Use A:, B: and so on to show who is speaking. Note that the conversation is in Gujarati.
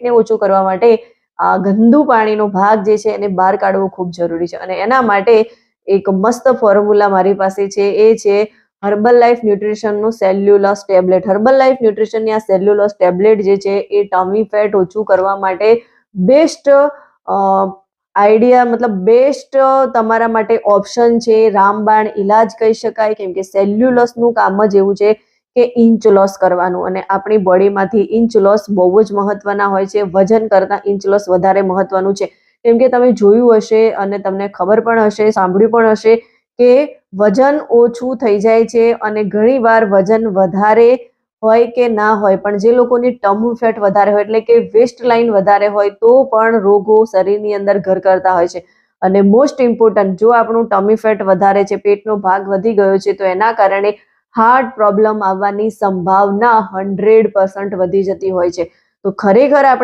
A: પેટને ઓછું કરવા માટે આ ગંદુ પાણીનો ભાગ જે છે એને બહાર કાઢવો ખૂબ જરૂરી છે. અને એના માટે એક મસ્ત ફોર્મ્યુલા મારી પાસે છે, એ છે હર્બલ લાઈફ ન્યુટ્રિશનનું સેલ્યુલોસ ટેબ્લેટ. હર્બલ લાઈફ ન્યુટ્રિશનની આ સેલ્યુલોસ ટેબ્લેટ જે છે એ ટમી ફેટ ઓછું કરવા માટે બેસ્ટ આઈડિયા, મતલબ બેસ્ટ તમારા માટે ઓપ્શન છે. રામબાણ ઇલાજ કહી શકાય, કેમ કે સેલ્યુલોસનું કામ જ એવું છે કે ઇંચ લોસ કરવાનું, અને આપણી બોડીમાંથી ઇંચ લોસ બહુ જ મહત્વના હોય છે. વજન કરતાં ઇંચ લોસ વધારે મહત્વનું છે, કેમ કે તમે જોયું હશે અને તમને ખબર પણ હશે, સાંભળ્યું પણ હશે કે વજન ઓછું થઈ જાય છે અને ઘણીવાર વજન વધારે હોય કે ના હોય, પણ જે લોકોની ટમી ફેટ વધારે હોય એટલે કે વેસ્ટ લાઇન વધારે હોય તો પણ રોગો શરીરની અંદર ઘર કરતા હોય છે. અને મોસ્ટ ઇમ્પોર્ટન્ટ, જો આપણું ટમી ફેટ વધારે છે, પેટનો ભાગ વધી ગયો છે, તો એના કારણે હાર્ટ પ્રોબ્લેમ આવવાની સંભાવના 100% વધી જતી હોય છે. તો ખરેખર આપણે